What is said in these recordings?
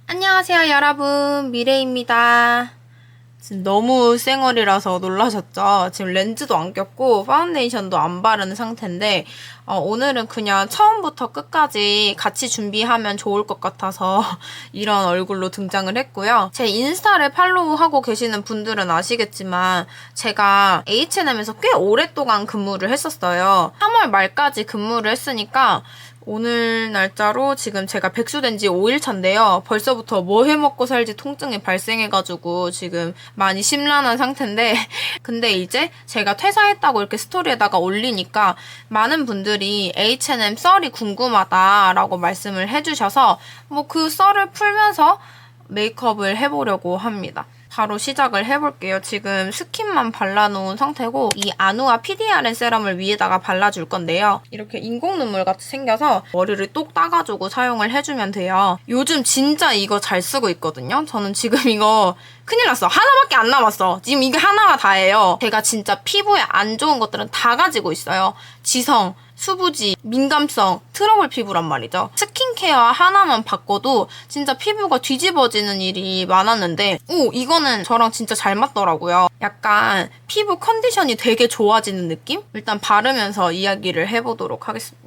안녕하세요 여러분, 미래입니다. 지금 너무 쌩얼이라서 놀라셨죠? 지금 렌즈도 안 꼈고 파운데이션도 안 바르는 상태인데 오늘은 그냥 처음부터 끝까지 같이 준비하면 좋을 것 같아서 이런 얼굴로 등장을 했고요. 제 인스타를 팔로우하고 계시는 분들은 아시겠지만 제가 H&M에서 꽤 오랫동안 근무를 했었어요. 3월 말까지 근무를 했으니까 오늘 날짜로 지금 제가 백수된 지 5일 차인데요. 벌써부터 뭐 해먹고 살지 통증이 발생해가지고 지금 많이 심란한 상태인데 근데 이제 제가 퇴사했다고 이렇게 스토리에다가 올리니까 많은 분들이 H&M 썰이 궁금하다라고 말씀을 해주셔서 뭐 그 썰을 풀면서 메이크업을 해보려고 합니다. 바로 시작을 해볼게요. 지금 스킨만 발라놓은 상태고 이 아누아 PDRN 세럼을 위에다가 발라줄 건데요. 이렇게 인공 눈물 같이 생겨서 머리를 똑 따가지고 사용을 해주면 돼요. 요즘 진짜 이거 잘 쓰고 있거든요. 저는 지금 이거 큰일 났어. 하나밖에 안 남았어. 지금 이게 하나가 다예요. 제가 진짜 피부에 안 좋은 것들은 다 가지고 있어요. 지성, 수부지, 민감성, 트러블 피부란 말이죠. 스킨케어 하나만 바꿔도 진짜 피부가 뒤집어지는 일이 많았는데 이거는 저랑 진짜 잘 맞더라고요. 약간 피부 컨디션이 되게 좋아지는 느낌? 일단 바르면서 이야기를 해보도록 하겠습니다.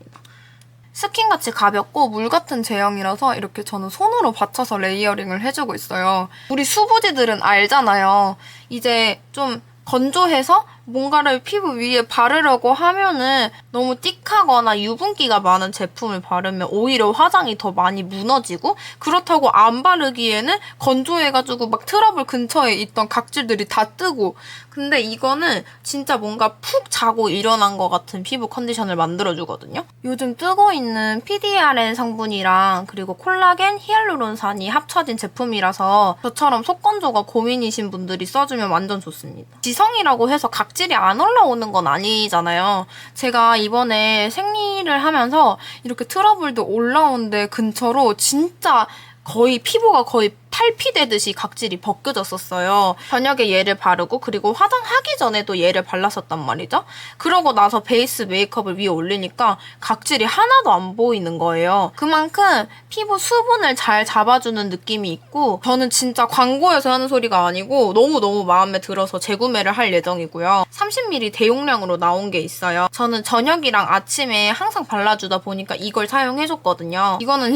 스킨같이 가볍고 물 같은 제형이라서 이렇게 저는 손으로 받쳐서 레이어링을 해주고 있어요. 우리 수부지들은 알잖아요. 이제 좀 건조해서 뭔가를 피부 위에 바르려고 하면은 너무 띡하거나 유분기가 많은 제품을 바르면 오히려 화장이 더 많이 무너지고, 그렇다고 안 바르기에는 건조해가지고 막 트러블 근처에 있던 각질들이 다 뜨고, 근데 이거는 진짜 뭔가 푹 자고 일어난 것 같은 피부 컨디션을 만들어주거든요. 요즘 뜨고 있는 PDRN 성분이랑 그리고 콜라겐, 히알루론산이 합쳐진 제품이라서 저처럼 속건조가 고민이신 분들이 써주면 완전 좋습니다. 지성이라고 해서 각질이 안 올라오는 건 아니잖아요. 제가 이번에 생리를 하면서 이렇게 트러블도 올라온 데 근처로 진짜 거의 피부가 거의 탈피되듯이 각질이 벗겨졌었어요. 저녁에 얘를 바르고 그리고 화장하기 전에도 얘를 발랐었단 말이죠. 그러고 나서 베이스 메이크업을 위에 올리니까 각질이 하나도 안 보이는 거예요. 그만큼 피부 수분을 잘 잡아주는 느낌이 있고, 저는 진짜 광고에서 하는 소리가 아니고 너무너무 마음에 들어서 재구매를 할 예정이고요. 30ml 대용량으로 나온 게 있어요. 저는 저녁이랑 아침에 항상 발라주다 보니까 이걸 사용해줬거든요. 이거는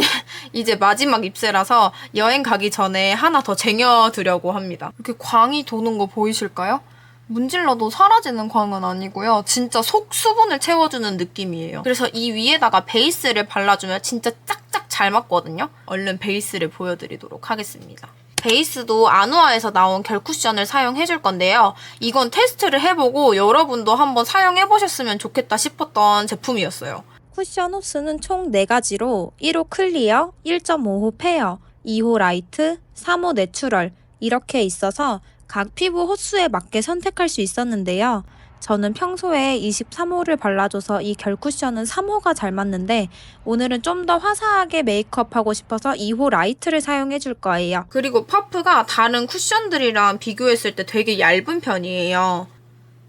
이제 마지막 입새라서 여행 가기 전에 하나 더 쟁여두려고 합니다. 이렇게 광이 도는 거 보이실까요? 문질러도 사라지는 광은 아니고요. 진짜 속 수분을 채워주는 느낌이에요. 그래서 이 위에다가 베이스를 발라주면 진짜 짝짝 잘 맞거든요. 얼른 베이스를 보여드리도록 하겠습니다. 베이스도 아누아에서 나온 결 쿠션을 사용해줄 건데요. 이건 테스트를 해보고 여러분도 한번 사용해보셨으면 좋겠다 싶었던 제품이었어요. 쿠션 호스는 총 4가지로 1호 클리어, 1.5호 페어, 2호 라이트, 3호 내추럴 이렇게 있어서 각 피부 호수에 맞게 선택할 수 있었는데요. 저는 평소에 23호를 발라줘서 이 결 쿠션은 3호가 잘 맞는데 오늘은 좀 더 화사하게 메이크업하고 싶어서 2호 라이트를 사용해줄 거예요. 그리고 퍼프가 다른 쿠션들이랑 비교했을 때 되게 얇은 편이에요.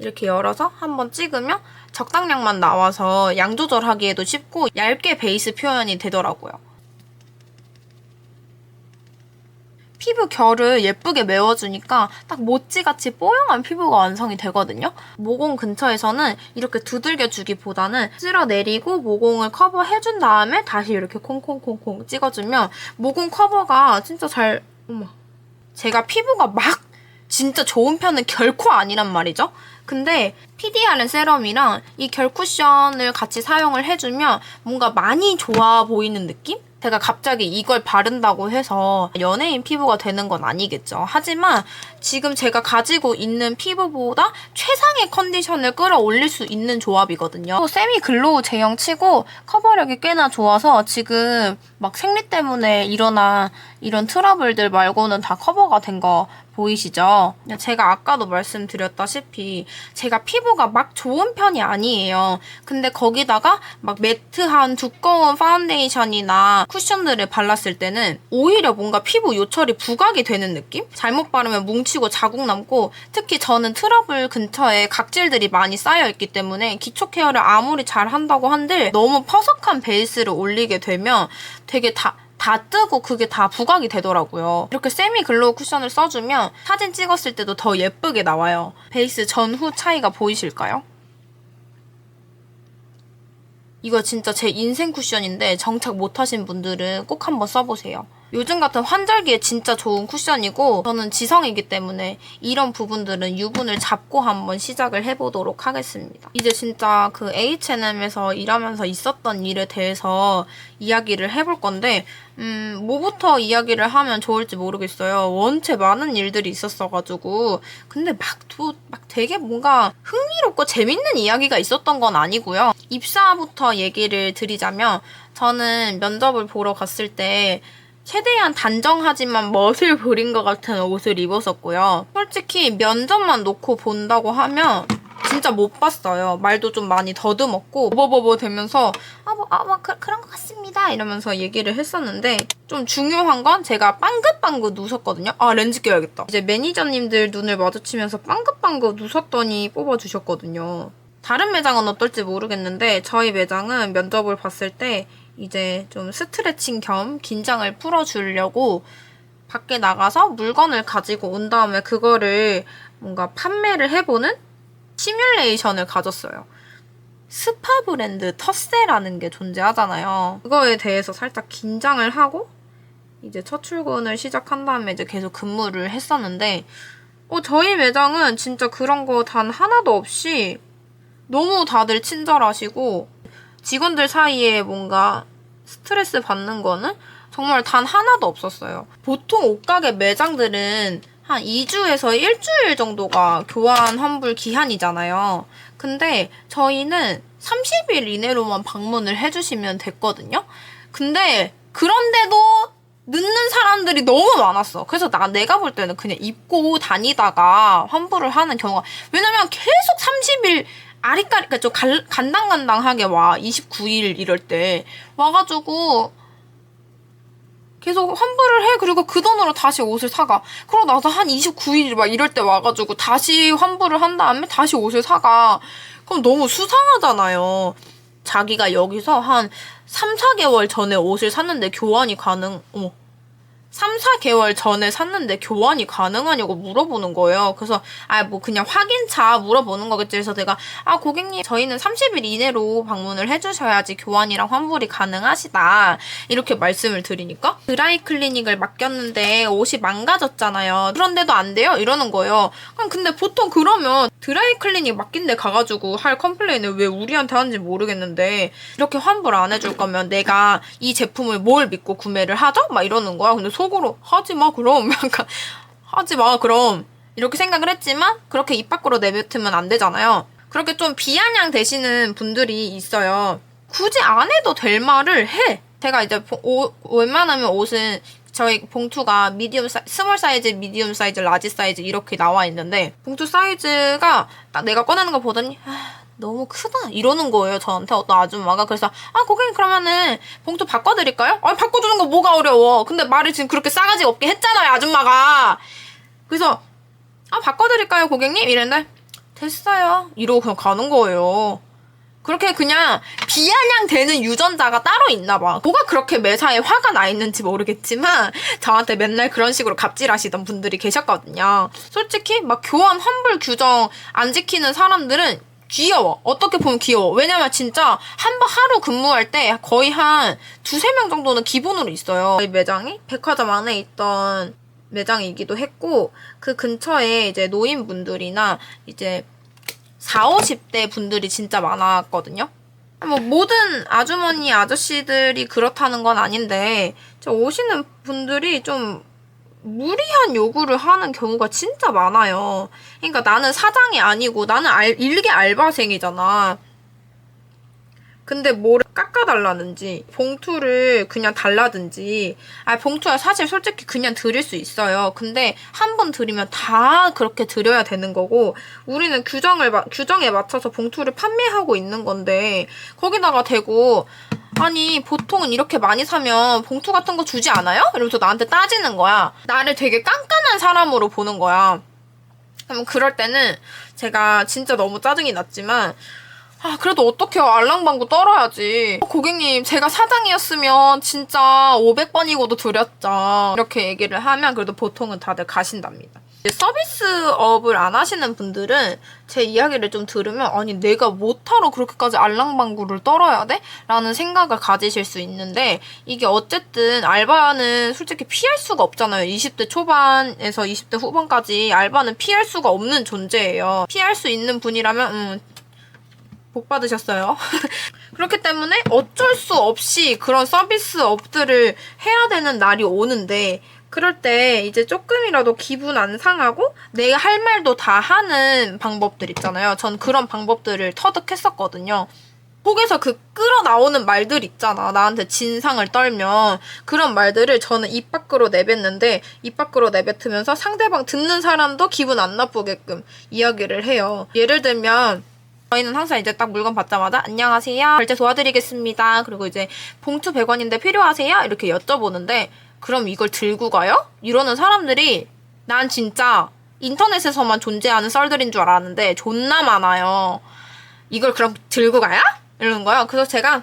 이렇게 열어서 한번 찍으면 적당량만 나와서 양 조절하기에도 쉽고 얇게 베이스 표현이 되더라고요. 피부 결을 예쁘게 메워주니까 딱 모찌같이 뽀용한 피부가 완성이 되거든요. 모공 근처에서는 이렇게 두들겨주기보다는 쓸어내리고 모공을 커버해준 다음에 다시 이렇게 콩콩콩콩 찍어주면 모공 커버가 진짜 잘... 제가 피부가 막 진짜 좋은 편은 결코 아니란 말이죠. 근데 PDRN 세럼이랑 이 결 쿠션을 같이 사용을 해주면 뭔가 많이 좋아 보이는 느낌? 제가 갑자기 이걸 바른다고 해서 연예인 피부가 되는 건 아니겠죠. 하지만 지금 제가 가지고 있는 피부보다 최상의 컨디션을 끌어올릴 수 있는 조합이거든요. 또 세미 글로우 제형 치고 커버력이 꽤나 좋아서 지금 막 생리 때문에 일어난 이런 트러블들 말고는 다 커버가 된 거 보이시죠? 제가 아까도 말씀드렸다시피 제가 피부가 막 좋은 편이 아니에요. 근데 거기다가 막 매트한 두꺼운 파운데이션이나 쿠션들을 발랐을 때는 오히려 뭔가 피부 요철이 부각이 되는 느낌? 잘못 바르면 뭉치고 자국 남고, 특히 저는 트러블 근처에 각질들이 많이 쌓여있기 때문에 기초 케어를 아무리 잘 한다고 한들 너무 퍼석한 베이스를 올리게 되면 되게 다 뜨고 그게 다 부각이 되더라고요. 이렇게 세미 글로우 쿠션을 써주면 사진 찍었을 때도 더 예쁘게 나와요. 베이스 전후 차이가 보이실까요? 이거 진짜 제 인생 쿠션인데 정착 못하신 분들은 꼭 한번 써보세요. 요즘 같은 환절기에 진짜 좋은 쿠션이고 저는 지성이기 때문에 이런 부분들은 유분을 잡고 한번 시작을 해보도록 하겠습니다. 이제 진짜 그 H&M에서 일하면서 있었던 일에 대해서 이야기를 해볼 건데 뭐부터 이야기를 하면 좋을지 모르겠어요. 원체 많은 일들이 있었어가지고 근데 막 되게 뭔가 흥미롭고 재밌는 이야기가 있었던 건 아니고요. 입사부터 얘기를 드리자면 저는 면접을 보러 갔을 때 최대한 단정하지만 멋을 부린 것 같은 옷을 입었었고요. 솔직히 면접만 놓고 본다고 하면 진짜 못 봤어요. 말도 좀 많이 더듬었고 버버버 되면서 그런 것 같습니다 이러면서 얘기를 했었는데 좀 중요한 건 제가 빵긋빵긋 웃었거든요. 렌즈 껴야겠다. 이제 매니저님들 눈을 마주치면서 빵긋빵긋 웃었더니 뽑아주셨거든요. 다른 매장은 어떨지 모르겠는데 저희 매장은 면접을 봤을 때 이제 좀 스트레칭 겸 긴장을 풀어주려고 밖에 나가서 물건을 가지고 온 다음에 그거를 뭔가 판매를 해보는 시뮬레이션을 가졌어요. 스파 브랜드 텃세라는 게 존재하잖아요. 그거에 대해서 살짝 긴장을 하고 이제 첫 출근을 시작한 다음에 이제 계속 근무를 했었는데 저희 매장은 진짜 그런 거 단 하나도 없이 너무 다들 친절하시고 직원들 사이에 뭔가 스트레스 받는 거는 정말 단 하나도 없었어요. 보통 옷가게 매장들은 한 2주에서 일주일 정도가 교환 환불 기한이잖아요. 근데 저희는 30일 이내로만 방문을 해주시면 됐거든요. 근데 그런데도 늦는 사람들이 너무 많았어. 그래서 내가 볼 때는 그냥 입고 다니다가 환불을 하는 경우가 왜냐면 계속 30일 아리까리, 그러니까 좀 간당간당하게 와. 29일 이럴 때. 와가지고, 계속 환불을 해. 그리고 그 돈으로 다시 옷을 사가. 그러고 나서 한 29일 막 이럴 때 와가지고 다시 환불을 한 다음에 다시 옷을 사가. 그럼 너무 수상하잖아요. 자기가 여기서 한 3, 4개월 전에 옷을 샀는데 교환이 3, 4개월 전에 샀는데 교환이 가능하냐고 물어보는 거예요. 그래서 뭐 그냥 확인차 물어보는 거겠지. 그래서 내가 고객님 저희는 30일 이내로 방문을 해주셔야지 교환이랑 환불이 가능하시다 이렇게 말씀을 드리니까 드라이 클리닉을 맡겼는데 옷이 망가졌잖아요. 그런데도 안 돼요? 이러는 거예요. 근데 보통 그러면 드라이 클리닉 맡긴 데 가가지고 할 컴플레인을 왜 우리한테 하는지 모르겠는데 이렇게 환불 안 해줄 거면 내가 이 제품을 뭘 믿고 구매를 하죠? 막 이러는 거야. 근데 속으로 하지마 그럼 약간 하지마 그럼 이렇게 생각을 했지만 그렇게 입 밖으로 내뱉으면 안 되잖아요. 그렇게 좀 비아냥 되시는 분들이 있어요. 굳이 안 해도 될 말을 해. 제가 이제 웬만하면 옷은 저희 봉투가 스몰 사이즈, 미디움 사이즈, 라지 사이즈 이렇게 나와 있는데 봉투 사이즈가 내가 꺼내는 거 보더니 너무 크다 이러는 거예요. 저한테 어떤 아줌마가. 그래서 고객님 그러면은 봉투 바꿔드릴까요? 바꿔주는 거 뭐가 어려워. 근데 말을 지금 그렇게 싸가지 없게 했잖아요 아줌마가. 그래서 바꿔드릴까요 고객님? 이랬는데 됐어요 이러고 그냥 가는 거예요. 그렇게 그냥 비아냥 되는 유전자가 따로 있나 봐. 뭐가 그렇게 매사에 화가 나 있는지 모르겠지만 저한테 맨날 그런 식으로 갑질하시던 분들이 계셨거든요. 솔직히 막 교환 환불 규정 안 지키는 사람들은 귀여워. 어떻게 보면 귀여워. 왜냐면 진짜 하루 근무할 때 거의 한 2-3명 정도는 기본으로 있어요. 저희 매장이 백화점 안에 있던 매장이기도 했고 그 근처에 이제 노인분들이나 이제 40, 50대 분들이 진짜 많았거든요. 모든 아주머니, 아저씨들이 그렇다는 건 아닌데 오시는 분들이 좀 무리한 요구를 하는 경우가 진짜 많아요. 그러니까 나는 사장이 아니고 나는 일개 알바생이잖아. 근데 뭐를 깎아달라는지 봉투를 그냥 달라든지 봉투야 사실 솔직히 그냥 드릴 수 있어요. 근데 한 번 드리면 다 그렇게 드려야 되는 거고 우리는 규정에 맞춰서 봉투를 판매하고 있는 건데 거기다가 대고 보통은 이렇게 많이 사면 봉투 같은 거 주지 않아요? 이러면서 나한테 따지는 거야. 나를 되게 깐깐한 사람으로 보는 거야. 그럼 그럴 때는 제가 진짜 너무 짜증이 났지만 그래도 어떡해요. 알랑방구 떨어야지. 고객님, 제가 사장이었으면 진짜 500번이고도 드렸죠. 이렇게 얘기를 하면 그래도 보통은 다들 가신답니다. 서비스업을 안 하시는 분들은 제 이야기를 좀 들으면 아니 내가 뭐하러 그렇게까지 알랑방구를 떨어야 돼? 라는 생각을 가지실 수 있는데 이게 어쨌든 알바는 솔직히 피할 수가 없잖아요. 20대 초반에서 20대 후반까지 알바는 피할 수가 없는 존재예요. 피할 수 있는 분이라면 복 받으셨어요. 그렇기 때문에 어쩔 수 없이 그런 서비스업들을 해야 되는 날이 오는데 그럴 때 이제 조금이라도 기분 안 상하고 내가 할 말도 다 하는 방법들 있잖아요. 전 그런 방법들을 터득했었거든요. 속에서 그 끌어나오는 말들 있잖아. 나한테 진상을 떨면 그런 말들을 저는 입 밖으로 내뱉는데 입 밖으로 내뱉으면서 상대방 듣는 사람도 기분 안 나쁘게끔 이야기를 해요. 예를 들면 저희는 항상 이제 딱 물건 받자마자 안녕하세요. 결제 도와드리겠습니다. 그리고 이제 봉투 100원인데 필요하세요? 이렇게 여쭤보는데 그럼 이걸 들고 가요? 이러는 사람들이 난 진짜 인터넷에서만 존재하는 썰들인 줄 알았는데 존나 많아요. 이걸 그럼 들고 가요? 이러는 거예요. 그래서 제가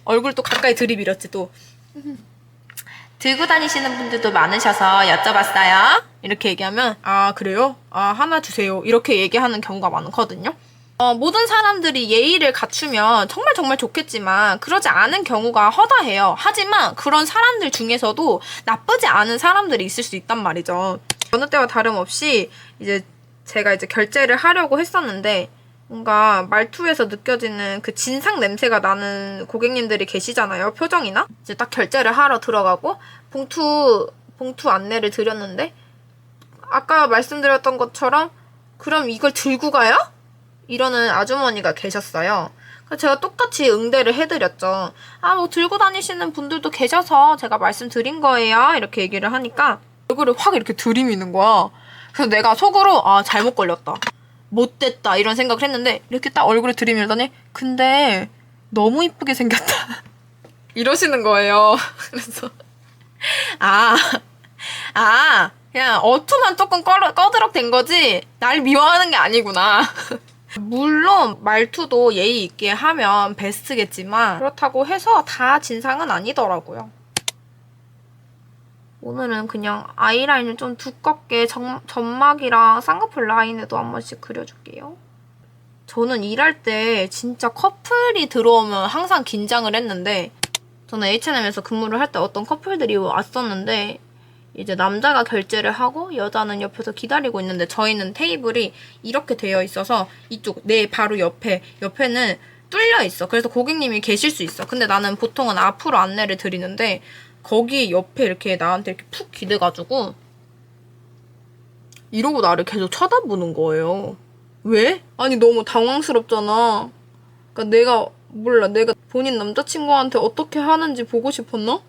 얼굴 또 가까이 들이밀었지 또. 들고 다니시는 분들도 많으셔서 여쭤봤어요. 이렇게 얘기하면 그래요? 하나 주세요. 이렇게 얘기하는 경우가 많거든요. 모든 사람들이 예의를 갖추면 정말 정말 좋겠지만 그러지 않은 경우가 허다해요. 하지만 그런 사람들 중에서도 나쁘지 않은 사람들이 있을 수 있단 말이죠. 어느 때와 다름없이 이제 제가 이제 결제를 하려고 했었는데 뭔가 말투에서 느껴지는 그 진상 냄새가 나는 고객님들이 계시잖아요. 표정이나. 이제 딱 결제를 하러 들어가고 봉투 안내를 드렸는데 아까 말씀드렸던 것처럼 그럼 이걸 들고 가요? 이러는 아주머니가 계셨어요. 그래서 제가 똑같이 응대를 해드렸죠. 뭐 들고 다니시는 분들도 계셔서 제가 말씀드린 거예요. 이렇게 얘기를 하니까 얼굴을 확 이렇게 들이미는 거야. 그래서 내가 속으로 잘못 걸렸다. 못됐다. 이런 생각을 했는데 이렇게 딱 얼굴에 들이밀더니 근데 너무 이쁘게 생겼다. 이러시는 거예요. 그래서 그냥 어투만 조금 꺼드럭된 거지 날 미워하는 게 아니구나. 물론 말투도 예의 있게 하면 베스트겠지만 그렇다고 해서 다 진상은 아니더라고요. 오늘은 그냥 아이라인을 좀 두껍게 점막이랑 쌍꺼풀 라인에도 한 번씩 그려줄게요. 저는 일할 때 진짜 커플이 들어오면 항상 긴장을 했는데 저는 H&M에서 근무를 할 때 어떤 커플들이 왔었는데 이제 남자가 결제를 하고 여자는 옆에서 기다리고 있는데 저희는 테이블이 이렇게 되어 있어서 이쪽 내 바로 옆에는 뚫려 있어. 그래서 고객님이 계실 수 있어. 근데 나는 보통은 앞으로 안내를 드리는데 거기 옆에 이렇게 나한테 이렇게 푹 기대가지고 이러고 나를 계속 쳐다보는 거예요. 왜? 아니 너무 당황스럽잖아. 그러니까 내가 본인 남자친구한테 어떻게 하는지 보고 싶었나?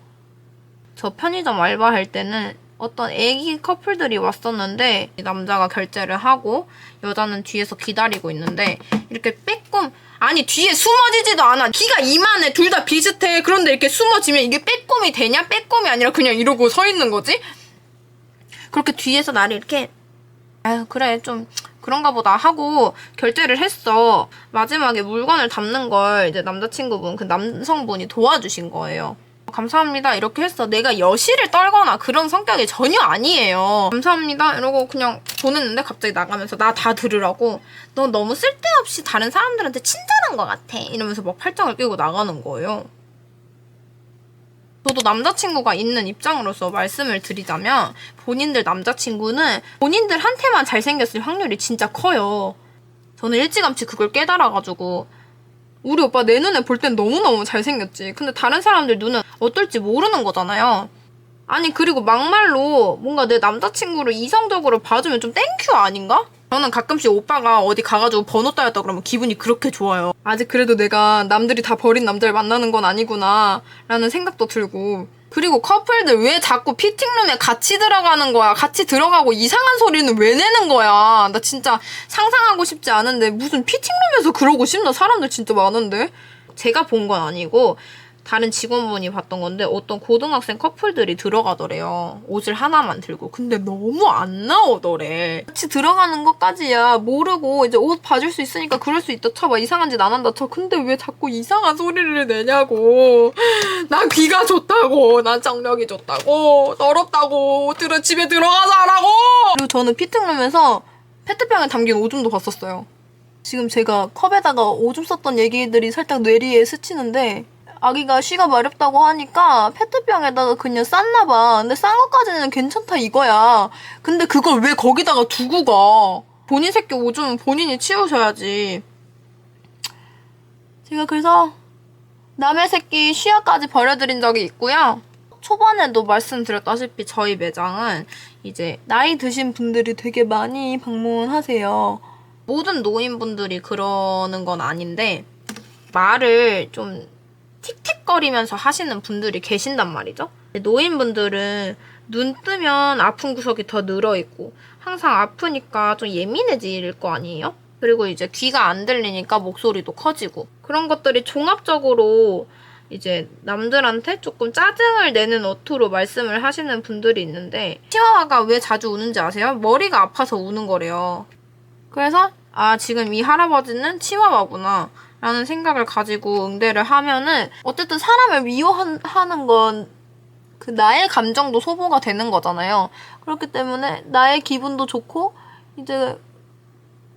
저 편의점 알바할 때는 어떤 애기 커플들이 왔었는데 남자가 결제를 하고 여자는 뒤에서 기다리고 있는데 이렇게 빼꼼 뒤에 숨어지지도 않아. 키가 이만해. 둘 다 비슷해. 그런데 이렇게 숨어지면 이게 빼꼼이 되냐? 빼꼼이 아니라 그냥 이러고 서 있는 거지? 그렇게 뒤에서 나를 이렇게 그래 좀 그런가 보다 하고 결제를 했어. 마지막에 물건을 담는 걸 이제 남자친구분 그 남성분이 도와주신 거예요. 감사합니다 이렇게 했어. 내가 여실을 떨거나 그런 성격이 전혀 아니에요. 감사합니다 이러고 그냥 보냈는데 갑자기 나가면서 나 다 들으라고 너 너무 쓸데없이 다른 사람들한테 친절한 것 같아 이러면서 막 팔짱을 끼고 나가는 거예요. 저도 남자친구가 있는 입장으로서 말씀을 드리자면 본인들 남자친구는 본인들한테만 잘생겼을 확률이 진짜 커요. 저는 일찌감치 그걸 깨달아가지고 우리 오빠 내 눈에 볼 땐 너무너무 잘생겼지. 근데 다른 사람들 눈은 어떨지 모르는 거잖아요. 그리고 막말로 뭔가 내 남자친구를 이성적으로 봐주면 좀 땡큐 아닌가? 저는 가끔씩 오빠가 어디 가가지고 번호 따였다 그러면 기분이 그렇게 좋아요. 아직 그래도 내가 남들이 다 버린 남자를 만나는 건 아니구나 라는 생각도 들고 그리고 커플들 왜 자꾸 피팅룸에 같이 들어가는 거야? 같이 들어가고 이상한 소리는 왜 내는 거야? 나 진짜 상상하고 싶지 않은데 무슨 피팅룸에서 그러고 싶나? 사람들 진짜 많은데? 제가 본 건 아니고 다른 직원분이 봤던 건데 어떤 고등학생 커플들이 들어가더래요. 옷을 하나만 들고. 근데 너무 안 나오더래. 같이 들어가는 것까지야 모르고 이제 옷 봐줄 수 있으니까 그럴 수 있다 쳐. 막 이상한 짓 안 한다 쳐. 근데 왜 자꾸 이상한 소리를 내냐고. 난 귀가 좋다고. 난 청력이 좋다고. 더럽다고. 집에 들어가자라고. 그리고 저는 피팅룸에서 페트병에 담긴 오줌도 봤었어요. 지금 제가 컵에다가 오줌 썼던 얘기들이 살짝 뇌리에 스치는데 아기가 쉬가 마렵다고 하니까 페트병에다가 그냥 쌌나봐. 근데 싼 것까지는 괜찮다 이거야. 근데 그걸 왜 거기다가 두고 가? 본인 새끼 오줌은 본인이 치우셔야지. 제가 그래서 남의 새끼 쉬야까지 버려드린 적이 있고요. 초반에도 말씀드렸다시피 저희 매장은 이제 나이 드신 분들이 되게 많이 방문하세요. 모든 노인분들이 그러는 건 아닌데 말을 좀 틱틱거리면서 하시는 분들이 계신단 말이죠. 노인분들은 눈 뜨면 아픈 구석이 더 늘어있고 항상 아프니까 좀 예민해질 거 아니에요? 그리고 이제 귀가 안 들리니까 목소리도 커지고 그런 것들이 종합적으로 이제 남들한테 조금 짜증을 내는 어투로 말씀을 하시는 분들이 있는데 치와와가 왜 자주 우는지 아세요? 머리가 아파서 우는 거래요. 그래서 아 지금 이 할아버지는 치와와구나 라는 생각을 가지고 응대를 하면은 어쨌든 사람을 미워하는 건 그 나의 감정도 소모가 되는 거잖아요. 그렇기 때문에 나의 기분도 좋고 이제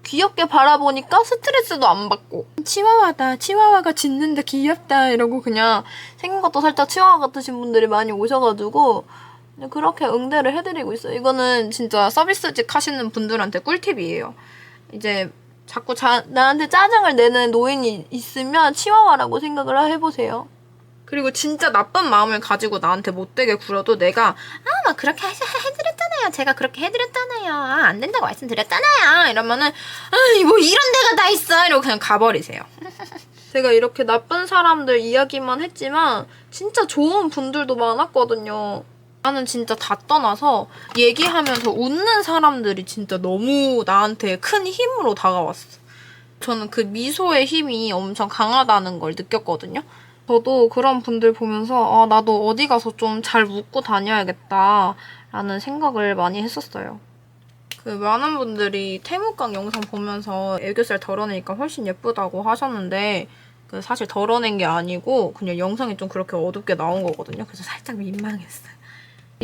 귀엽게 바라보니까 스트레스도 안 받고 치와와다 치와와가 짖는데 귀엽다 이러고 그냥 생긴 것도 살짝 치와와 같으신 분들이 많이 오셔가지고 그렇게 응대를 해드리고 있어요. 이거는 진짜 서비스직 하시는 분들한테 꿀팁이에요. 이제 자꾸 나한테 짜증을 내는 노인이 있으면 치와와라고 생각을 해보세요. 그리고 진짜 나쁜 마음을 가지고 나한테 못되게 굴어도 내가 막 그렇게 해드렸잖아요. 제가 그렇게 해드렸잖아요. 안 된다고 말씀드렸잖아요. 이러면은 뭐 이런 데가 다 있어. 이러고 그냥 가버리세요. 제가 이렇게 나쁜 사람들 이야기만 했지만 진짜 좋은 분들도 많았거든요. 나는 진짜 다 떠나서 얘기하면서 웃는 사람들이 진짜 너무 나한테 큰 힘으로 다가왔어. 저는 그 미소의 힘이 엄청 강하다는 걸 느꼈거든요. 저도 그런 분들 보면서 나도 어디 가서 좀 잘 웃고 다녀야겠다라는 생각을 많이 했었어요. 그 많은 분들이 태무강 영상 보면서 애교살 덜어내니까 훨씬 예쁘다고 하셨는데 그 사실 덜어낸 게 아니고 그냥 영상이 좀 그렇게 어둡게 나온 거거든요. 그래서 살짝 민망했어요.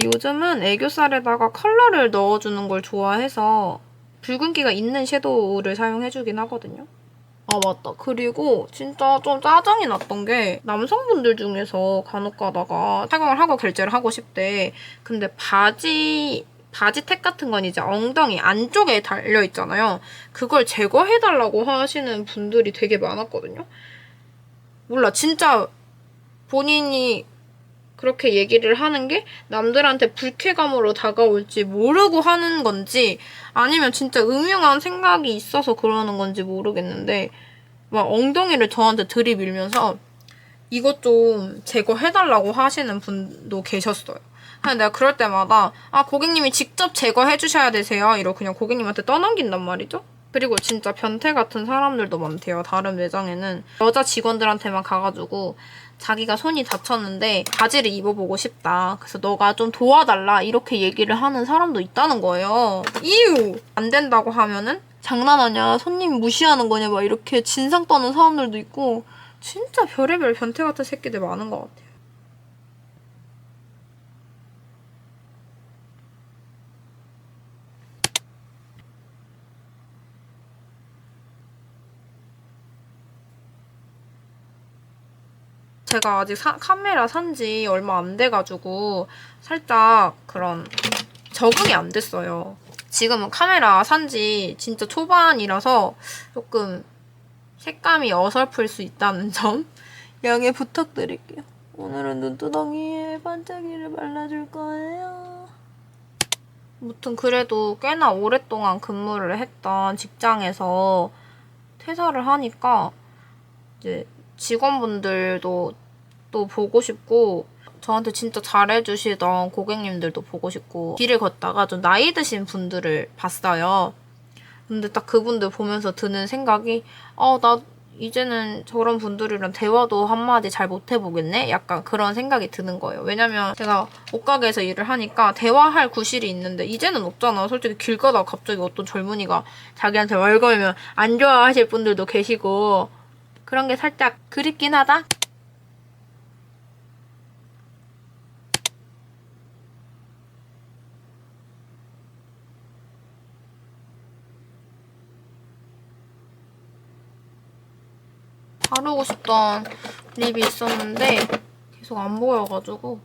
요즘은 애교살에다가 컬러를 넣어주는 걸 좋아해서 붉은기가 있는 섀도우를 사용해주긴 하거든요. 아 맞다. 그리고 진짜 좀 짜증이 났던 게 남성분들 중에서 간혹 가다가 착용을 하고 결제를 하고 싶대. 근데 바지 택 같은 건 이제 엉덩이 안쪽에 달려있잖아요. 그걸 제거해달라고 하시는 분들이 되게 많았거든요. 몰라. 진짜 본인이 그렇게 얘기를 하는 게 남들한테 불쾌감으로 다가올지 모르고 하는 건지 아니면 진짜 음흉한 생각이 있어서 그러는 건지 모르겠는데 막 엉덩이를 저한테 들이밀면서 이것 좀 제거해달라고 하시는 분도 계셨어요. 근데 내가 그럴 때마다 고객님이 직접 제거해 주셔야 되세요. 이러고 그냥 고객님한테 떠넘긴단 말이죠. 그리고 진짜 변태 같은 사람들도 많대요. 다른 매장에는 여자 직원들한테만 가가지고 자기가 손이 다쳤는데 바지를 입어보고 싶다. 그래서 너가 좀 도와달라. 이렇게 얘기를 하는 사람도 있다는 거예요. 이유! 안 된다고 하면은 장난하냐? 손님 무시하는 거냐? 막 이렇게 진상 떠는 사람들도 있고 진짜 별의별 변태 같은 새끼들 많은 것 같아요. 제가 아직 카메라 산지 얼마 안 돼가지고 살짝 그런 적응이 안 됐어요. 지금은 카메라 산지 진짜 초반이라서 조금 색감이 어설플 수 있다는 점 양해 부탁드릴게요. 오늘은 눈두덩이에 반짝이를 발라줄 거예요. 아무튼 그래도 꽤나 오랫동안 근무를 했던 직장에서 퇴사를 하니까 이제 직원분들도 또 보고 싶고 저한테 진짜 잘해주시던 고객님들도 보고 싶고 길을 걷다가 좀 나이 드신 분들을 봤어요. 근데 딱 그분들 보면서 드는 생각이 나 이제는 저런 분들이랑 대화도 한마디 잘 못해보겠네? 약간 그런 생각이 드는 거예요. 왜냐면 제가 옷가게에서 일을 하니까 대화할 구실이 있는데 이제는 없잖아. 솔직히 길 가다가 갑자기 어떤 젊은이가 자기한테 말 걸면 안 좋아하실 분들도 계시고 그런 게 살짝 그립긴 하다? 바르고 싶던 립이 있었는데 계속 안 보여가지고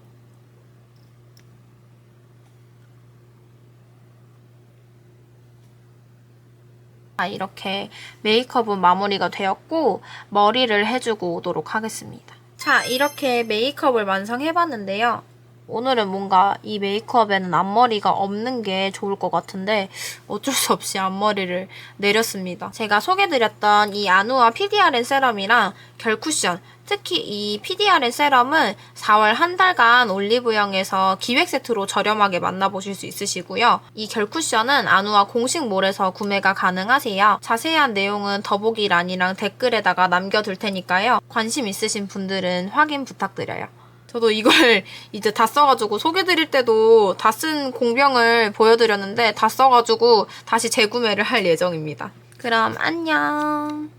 이렇게 메이크업은 마무리가 되었고 머리를 해주고 오도록 하겠습니다. 자, 이렇게 메이크업을 완성해봤는데요. 오늘은 뭔가 이 메이크업에는 앞머리가 없는 게 좋을 것 같은데 어쩔 수 없이 앞머리를 내렸습니다. 제가 소개드렸던 이 아누아 PDRN 세럼이랑 결 쿠션, 특히 이 PDRN 세럼은 4월 한 달간 올리브영에서 기획 세트로 저렴하게 만나보실 수 있으시고요. 이 결 쿠션은 아누아 공식몰에서 구매가 가능하세요. 자세한 내용은 더보기란이랑 댓글에다가 남겨둘 테니까요. 관심 있으신 분들은 확인 부탁드려요. 저도 이걸 이제 다 써가지고 소개드릴 때도 다 쓴 공병을 보여드렸는데 다 써가지고 다시 재구매를 할 예정입니다. 그럼 안녕.